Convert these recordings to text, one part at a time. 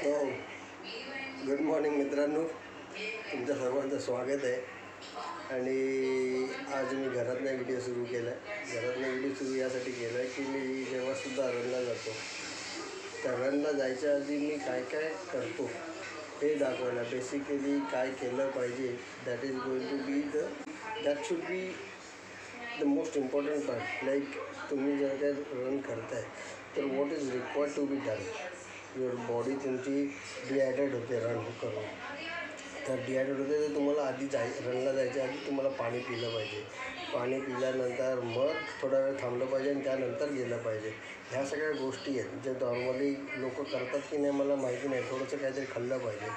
So good morning मित्रांनो, तुमच्या सर्वांचं स्वागत आहे. आणि आज मी घरातनं व्हिडिओ सुरू केला आहे. घरातनं व्हिडिओ सुरू यासाठी केला आहे की मी जेव्हासुद्धा रनला जातो तर रनला जायच्या आधी मी काय काय करतो हे दाखवायला. बेसिकली काय केलं पाहिजे, that is going to be that should be the most important part. Like तुम्ही जर काय रन करताय तर what is required to be done. Your body तुमची डिहायड्रेट होते रन करून. तर डिहायड्रेट होते तर तुम्हाला आधी रनला जायच्या आधी तुम्हाला पाणी पिलं पाहिजे. पाणी पिल्यानंतर मग थोडा वेळ थांबलं पाहिजे आणि त्यानंतर गेलं पाहिजे. ह्या सगळ्या गोष्टी आहेत जे नॉर्मली लोक करतात की नाही मला माहिती नाही. थोडंसं काहीतरी खाल्लं पाहिजे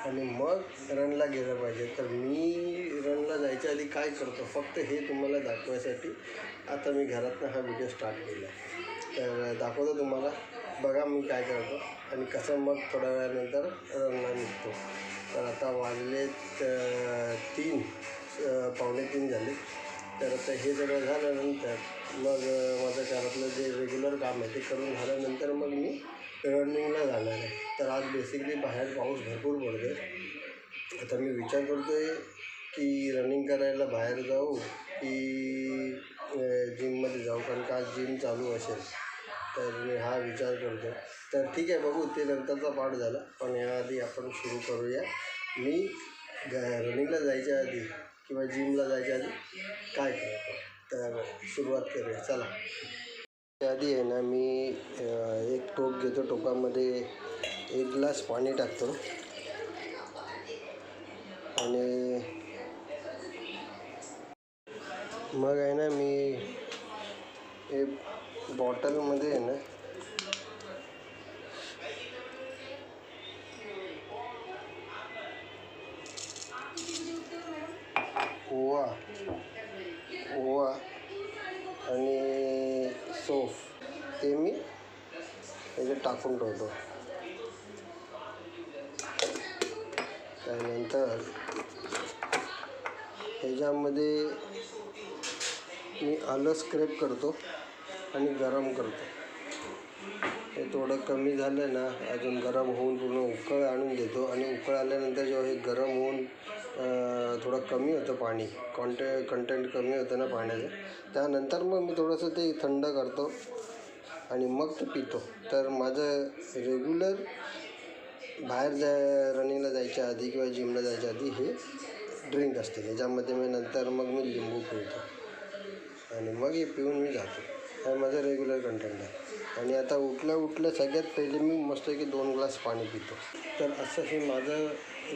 आणि मग रनला गेलं पाहिजे. तर मी रनला जायच्या आधी काय करतो फक्त हे तुम्हाला दाखवायसाठी आता मी घरातनं हा व्हिडिओ स्टार्ट केला आहे. तर दाखवतो तुम्हाला, बघा मी काय करतो आणि कसं मग थोड्या वेळानंतर रनला निघतो. तर आता वाजले 3 पावणे 3 झाले. तर आता हे सगळं झाल्यानंतर मग माझं घरातलं जे रेग्युलर काम आहे ते करून झाल्यानंतर मग मी रनिंगला जाणार आहे. तर आज बेसिकली बाहेर पाऊस भरपूर पडतो आहे. आता मी विचार करतो आहे की रनिंग करायला बाहेर जाऊ की जिममध्ये जाऊ, कारण का आज जिम चालू असेल. तर मी हा विचार करतो. तर ठीक आहे, बघू ते नंतरचा पार्ट झाला. पण याआधी आपण सुरू करूया मी रनिंगला जायच्या आधी किंवा जिमला जायच्या आधी काय करतो. तर सुरुवात करूया, चला. त्याआधी आहे ना मी एक टोप घेतो. टोपामध्ये 1 ग्लास पाणी टाकतो आणि मग आहे ना मी एक बॉटलमध्ये आहे ना ओवा आणि सोफ ते मी त्याच्यात टाकून ठेवतो. त्यानंतर ह्याच्यामध्ये मी आलं स्क्रॅप करतो आणि गरम करतो. हे थोडं कमी झालं ना अजून गरम होऊन पूर्ण उकळ आणून देतो. आणि उकळ आल्यानंतर जेव्हा हे गरम होऊन थोडं कमी होतं पाणी कंटेंट कमी होतं ना पाण्याचं, त्यानंतर मग मी थोडंसं ते थंड करतो आणि मग ते पितो. तर माझं रेग्युलर बाहेर रनिंगला जायच्या आधी किंवा जिमला जायच्या आधी हे ड्रिंक असते. त्याच्यामध्ये मी नंतर मग मी लिंबू पिळतो आणि मग हे पिऊन मी जातो. हे माझं रेग्युलर कंटेंट आहे. आणि आता उठल्या सगळ्यात पहिले मी मस्तपैकी 2 ग्लास पाणी पितो. तर असं हे माझं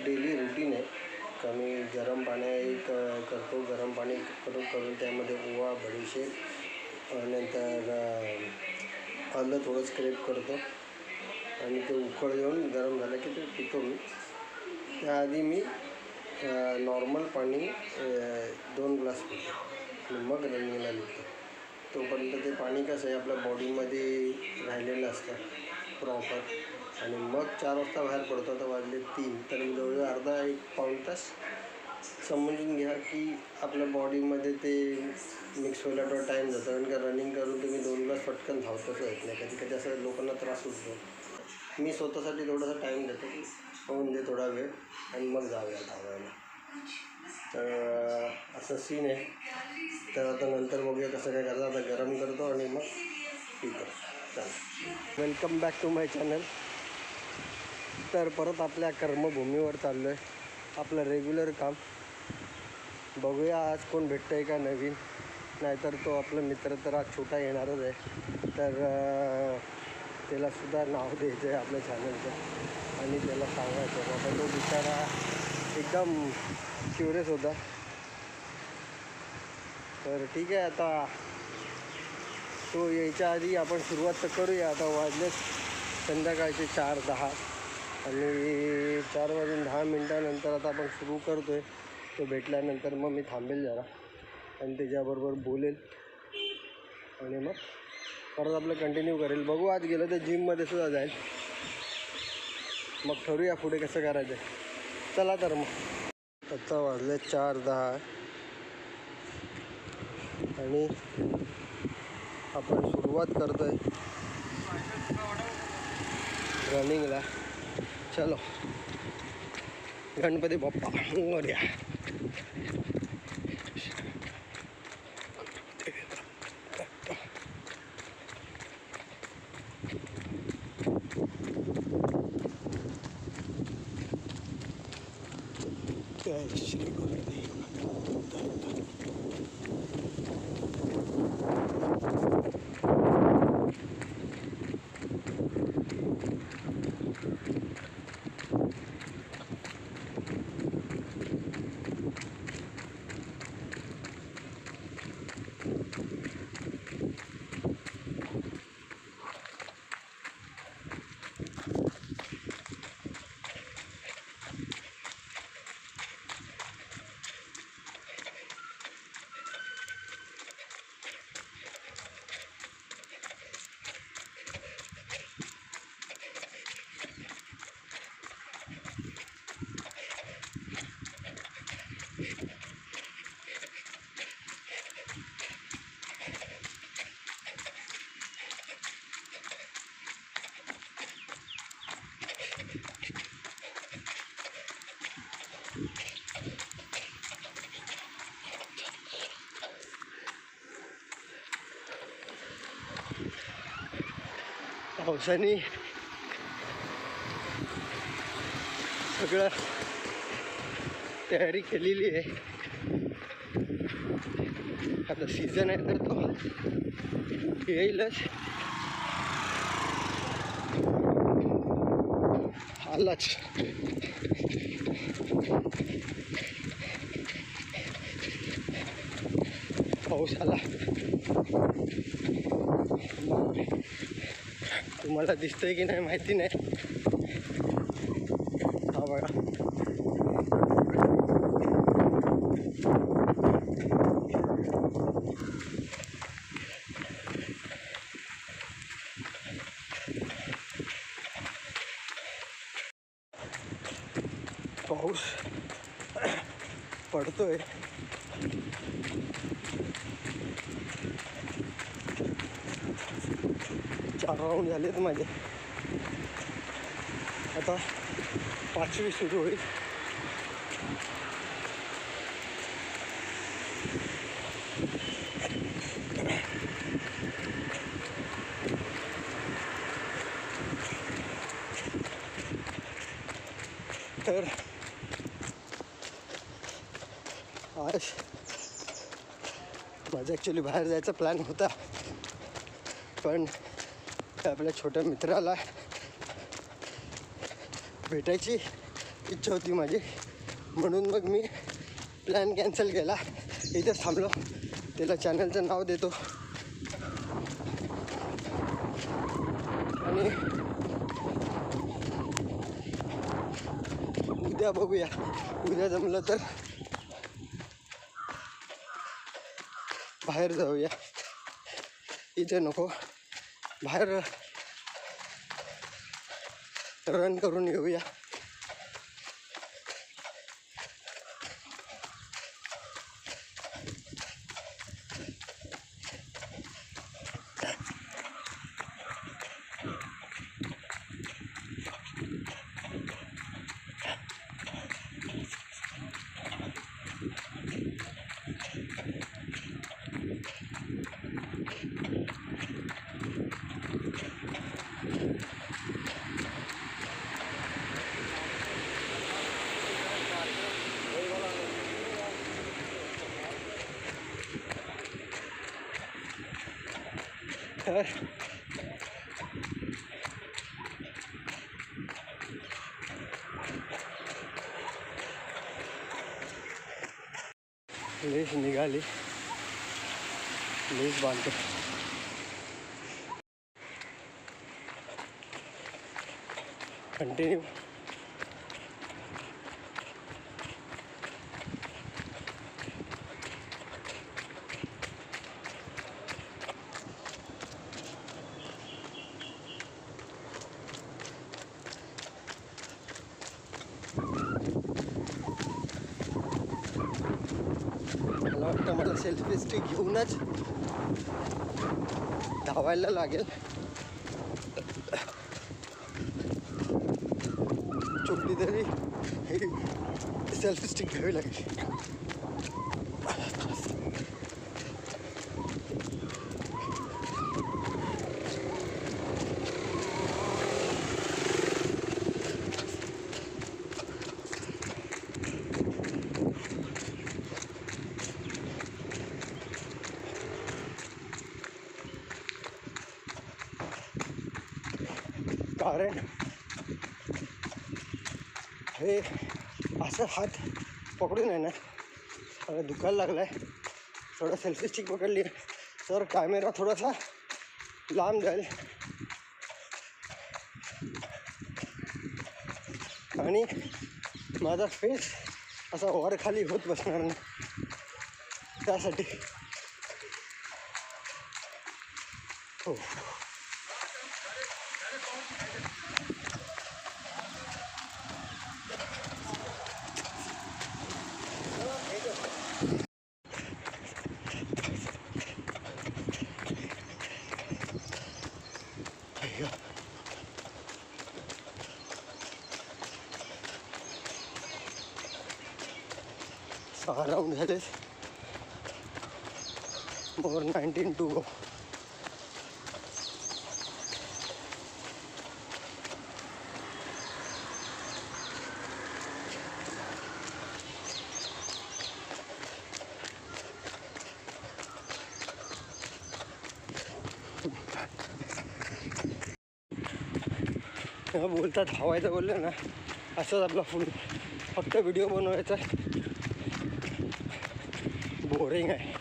डेली रुटीन आहे का मी गरम पाणी करतो. गरम पाणी करून त्यामध्ये ओवा, बडीशेप, नंतर आलं थोडं स्क्रॅप करतो आणि ते उकळ येऊन गरम झालं की ते पितो मी. त्याआधी मी नॉर्मल पाणी 2 ग्लास पितो आणि मग रनिंगला निघतो. तोपर्यंत ते पाणी कसं आहे आपल्या बॉडीमध्ये राहिलेलं असतं प्रॉपर. आणि मग 4 वाजता बाहेर पडतो. आता वाजले 3, तर जवळजवळ अर्धा 1 पाऊण तास समजून घ्या की आपल्या बॉडीमध्ये ते मिक्स व्हायला थोडा टाईम जातो. कारण का रनिंग करून तुम्ही 2 ग्लास पटकन धावतच येत नाही. कधी कधी असं लोकांना त्रास होतो. मी स्वतःसाठी थोडासा टाईम देतो की होऊन दे थोडा वेळ आणि मग जाऊया धावायला. तर असं सीन आहे. तर आता नंतर बघूया कसं काय करतो. आता गरम करतो आणि मग पितो. चला, welcome back to my channel. तर परत आपल्या कर्मभूमीवर चाललो आहे, आपलं रेग्युलर काम. बघूया आज कोण भेटतं आहे का नवीन. नाहीतर तो आपला मित्र तर आज छोटा येणारच आहे. तर त्यालासुद्धा नाव द्यायचं आहे आपल्या चॅनलचं आणि त्याला सांगायचं. बाबा तो बिचारा एकदम क्युरियस होता. तर ठीक आहे, आता तो यायच्या आधी आपण सुरुवात तर करूया. आता वाजलेच संध्याकाळचे 4:10 आणि 4:10 आता आपण सुरू करतो आहे. तो भेटल्यानंतर मग मी थांबेल जरा आणि त्याच्याबरोबर बोलेल आणि मग परत आपलं कंटिन्यू करेल. बघू आज गेलं तर जिममध्ये सुद्धा जाईल. मग ठरवूया पुढे कसं करायचं. चला तर मग आता वाजले 4:10 आणि आपण सुरुवात करतो आहे रनिंगला. चलो गणपती बाप्पा मोरया. जय श्री गुरुदेव. पावसाने सगळं तयारी केलेली आहे. आता सीझन आहे तर तो येईलच. आलाच. पाऊस आला. तुम्हाला दिसतंय की नाही माहिती नाही. हा बघा पाऊस पडतोय. चार राऊंड झालेत माझे. आता 5वी सुरू होईल. तर आज माझा ॲक्च्युली बाहेर जायचा प्लॅन होता, पण आपल्या छोट्या मित्राला भेटायची इच्छा होती माझी, म्हणून मग मी प्लॅन कॅन्सल केला. इथेच थांबलो. त्याला चॅनलचं नाव देतो आणि उद्या बघूया. उद्या जमलं तर बाहेर जाऊया. इथे नको, बाहेर रन करून येऊया. तर लेस निघाली. लेस बांधतो. कंटिन्यू. मला वाटतं मला सेल्फी स्टिक घेऊनच धावायला लागेल. कोणती तरी सेल्फी स्टिक घ्यावी लागेल. कारण हे असं हात पकडून आहे ना, मला दुखायला लागला आहे. थोडा सेल्फी स्टिक पकडली तर कॅमेरा थोडासा लांब जाईल आणि माझा फेस असा वर खाली होत बसणार नाही. त्यासाठी हो राऊंड झाले. मोर 19 to go. बोलतात धावायचं बोललं ना, असंच आपला फुल फक्त व्हिडिओ बनवायचा. बोरिंग आहे.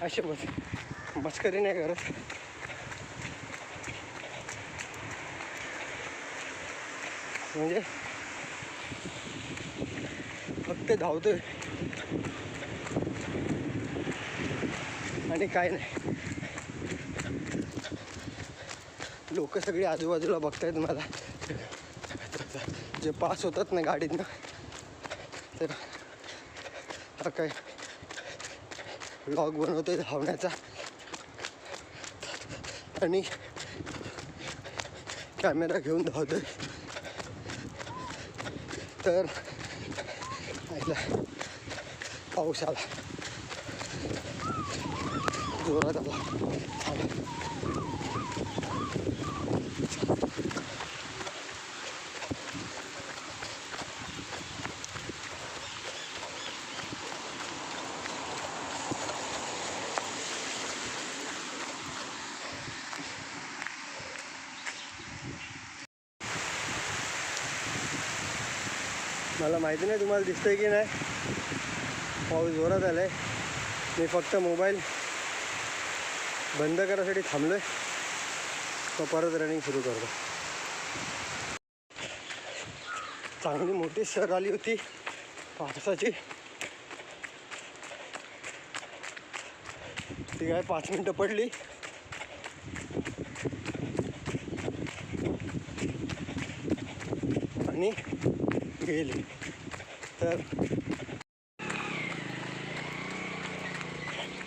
असे मस्करी नाही करत. म्हणजे फक्त धावतोय आणि काय नाही. लोक सगळी आजूबाजूला बघतायत मला, जे पास होतात ना गाडीतनं, तर हा काय व्लॉग बनवतोय धावण्याचा आणि कॅमेरा घेऊन धावतोय. तर पाऊस आला, जोरात आला. मला माहिती नाही तुम्हाला दिसतंय की नाही, पाऊस जोरात आलाय. मी फक्त मोबाईल बंद करायसाठी थांबलोय, तो परत रनिंग सुरू करतो. चांगली मोठी सर आली होती पावसाची. ती काय 5 मिनटं पडली आणि गेली. तर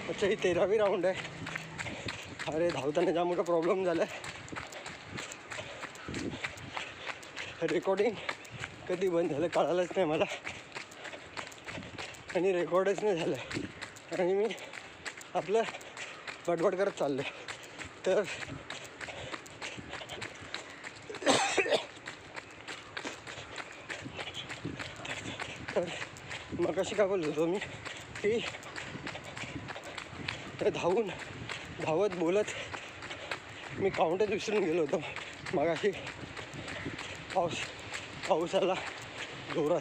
अच्छा, ही 13वी राऊंड आहे. अरे धावताना ज्या मोठा प्रॉब्लेम झाला आहे. रेकॉर्डिंग कधी बंद झालं कळालंच नाही मला आणि रेकॉर्डच नाही झालं आणि मी आपलं बडबड करत चाललं आहे. तर मग कशी काय बोलत होतो मी की धावत बोलत मी काउंटच विसरून गेलो होतो. मगाशी पाऊस आला जोरात,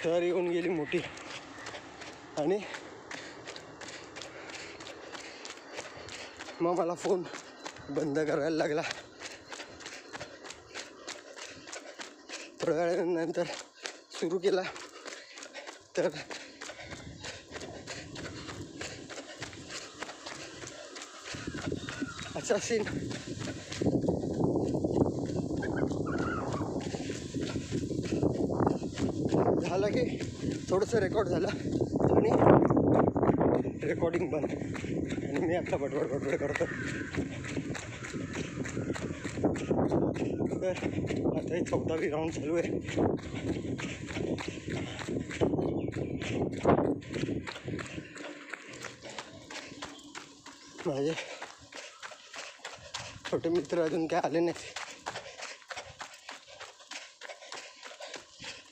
सर येऊन गेली मोठी आणि मग मला फोन बंद करायला लागला. थोड्या वेळानंतर सुरू केला तर असा सीन. झालं की थोडंसं रेकॉर्ड झालं आणि रेकॉर्डिंग बंद आणि मी आता बडबड करतो. तर आता 14वी राऊंड चालू आहे. माझे छोटे मित्र अजून काय आले नाहीत,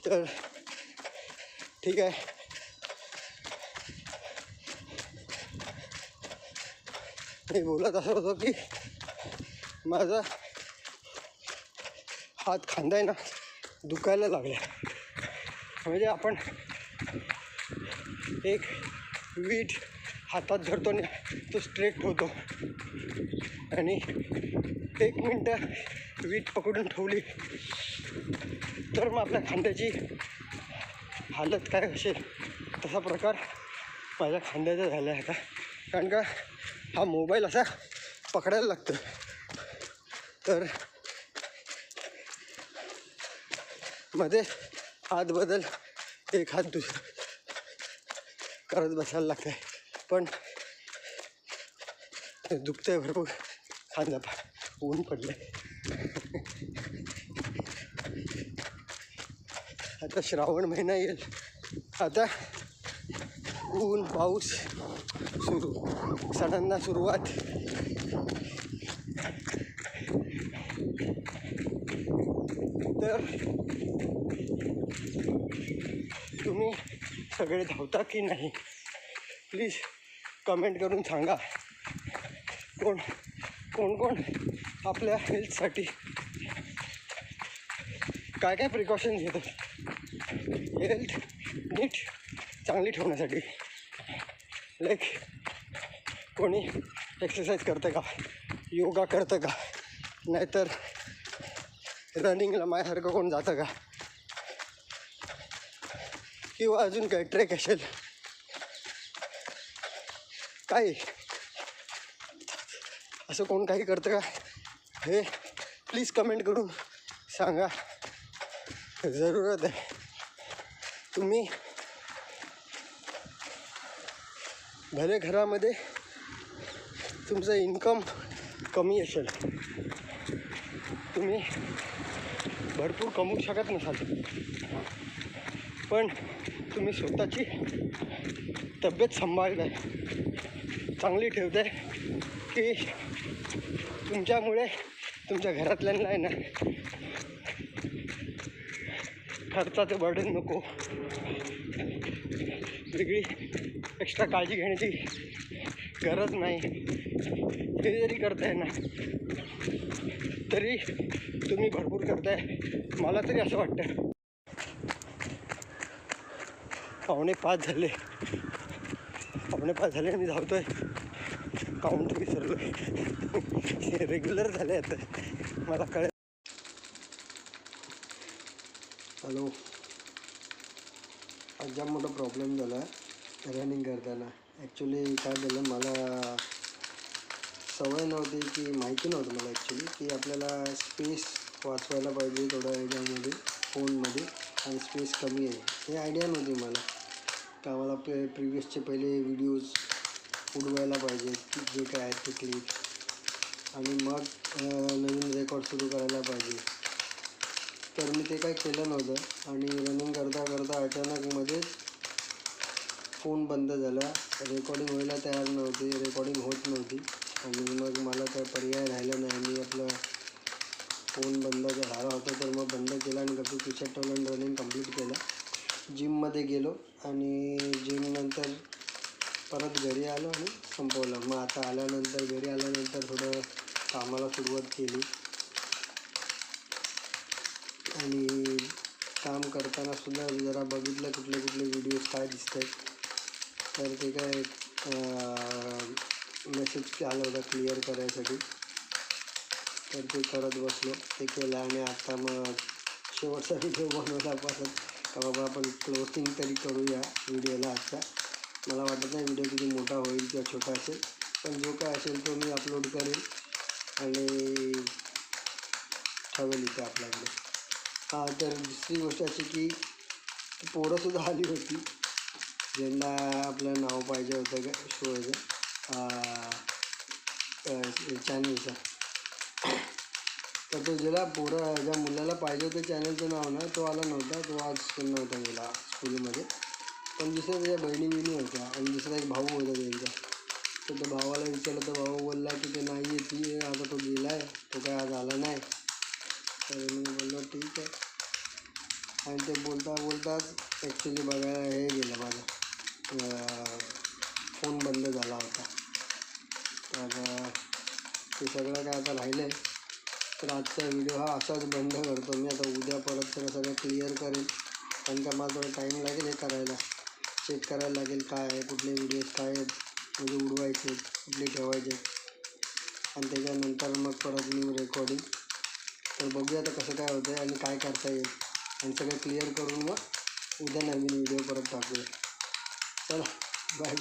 तर ठीक आहे. मी बोलत असं होतो की माझा हात खांदा आहे ना दुखायला लागला. म्हणजे आपण एक वीट हातात धरतो ना, तो स्ट्रेट ठेवतो आणि 1 मिनटं वीट पकडून ठेवली तर मग आपल्या खांद्याची हालत काय असेल तसा प्रकार माझ्या खांद्याचा झाला आहे आता. कारण का हा मोबाईल असा पकडायला लागतो, तर मध्ये हात बदल एक हात करत बसायला लागतं आहे. पण दुखतं आहे भरपूर, खांदा ऊन पडलं आहे. आता श्रावण महिना येईल, आता ऊन पाऊस सुरू, सणांना सुरुवात. तर तुम्ही सगळे धावता की नाही प्लीज कमेंट करून सांगा. कोण कोण आपल्या हेल्थसाठी काय काय प्रिकॉशन्स घेतो हेल्थ नीट चांगली ठेवण्यासाठी. लाईक कोणी एक्सरसाइज करतं का, योगा करतं का, नाहीतर रनिंगला माझ्यासारखं कोण जातं का, किंवा अजून काय ट्रेक असेल काय असं कोण काही करतं का, हे प्लीज कमेंट करून सांगा. जरूरत आहे. तुम्ही भले घरामध्ये तुमचं इन्कम कमी असेल, तुम्ही भरपूर कमवू शकत नसाल, पण तुम्ही स्वतःची तब्येत सांभाळताय, चांगली ठेवताय की तुमच्यामुळे तुमच्या घरातल्यांना आहे ना खर्चाचं बर्डन नको, वेगळी एक्स्ट्रा काळजी घेण्याची गरज नाही. ते जरी करताय ना तरी तुम्ही भरपूर करताय, मला तरी असं वाटतं. 4:45 झाले, 4:45 झाले मी धावतोय. काउंट विसरलो आहे, रेग्युलर झाले आता मला कळेल. हॅलो, आज जाम मोठा प्रॉब्लेम झाला रनिंग करताना. ॲक्च्युली काय झालं, मला सवय नव्हती की माहिती नव्हतं मला ॲक्च्युली की आपल्याला स्पेस वाचवायला पाहिजे थोड्या ह्याच्यामध्ये फोनमध्ये, आणि स्पेस कमी आहे हे आयडिया नव्हती मला. का मला प्रिव्हियसचे पहिले व्हिडिओज उडवायला पाहिजे जे काय आहेत ते क्लिप, आणि मग नवीन रेकॉर्ड सुरू करायला पाहिजे. तर मी ते काही केलं नव्हतं आणि रनिंग करता करता अचानक मध्येच फोन बंद झाला, रेकॉर्डिंग व्हायला तयार नव्हती, रेकॉर्डिंग होत नव्हती. आणि मग मला काय पर्याय राहिला नाही, मी आपलं फोन बंद झाला होता तर मग बंद केला आणि गप्पी पिशट ठेवलं आणि रनिंग कंप्लीट केलं. जिममध्ये गेलो आणि जिमनंतर परत घरी आलो आणि संपवलं. मग आता आल्यानंतर घरी आल्यानंतर थोडं कामाला सुरुवात केली, आणि काम करताना सुद्धा जरा बघितलं कुठले कुठले व्हिडिओज काय दिसत आहेत. तर ते काय मेसेज आला होता क्लिअर करायसाठी, तर ते करत बसलो, ते केलं. आणि आता मग शेवटचा व्हिडिओ बनवला परत का बाबा आपण क्लोजिंग तरी करूया व्हिडिओला आजचा. मला वाटत नाही व्हिडिओ किती मोठा होईल किंवा छोटा असेल, पण जो काय असेल तो मी अपलोड करेल आणि ठेवेल इथे आपल्याकडे. हां, तर दुसरी गोष्ट अशी की पोरंसुद्धा आली होती ज्यांना आपलं नाव पाहिजे होतं का शोचं चॅनलचं. तर तो ज्याला ज्या मुलाला पाहिजे होतं चॅनलचं नाव ना तो आला नव्हता, तो आज नव्हता गेला स्कूलमध्ये. पण दुसऱ्या त्याच्या बहिणी होत्या आणि दुसरा एक भाऊ होता त्यांचा. तर तो भावाला विचारलं तर भाऊ बोलला की ते नाही आहे, ती आता तो गेला आहे, तो काय आज आला नाही. तर मी बोललो ठीक आहे. आणि ते बोलताच ॲक्च्युली बघायला हे गेलं माझा फोन बंद झाला होता. तर ते सगळं काय आता राहिलं आहे. तर आजचा व्हिडिओ हा असाच बंद करतो मी. आता उद्या परत सगळं क्लिअर करेल, कारण का मला थोडा टाईम लागेल हे करायला, चेक करायला लागेल काय आहे, कुठले व्हिडिओज काय आहेत म्हणजे उडवायचे, कुठले ठेवायचे, आणि त्याच्यानंतर मग परत न्यू रेकॉर्डिंग. तर बघूया आता कसं काय होतं आहे आणि काय करता येईल, आणि सगळं क्लिअर करून मग उद्या नवीन व्हिडिओ परत टाकूया. चला बाय.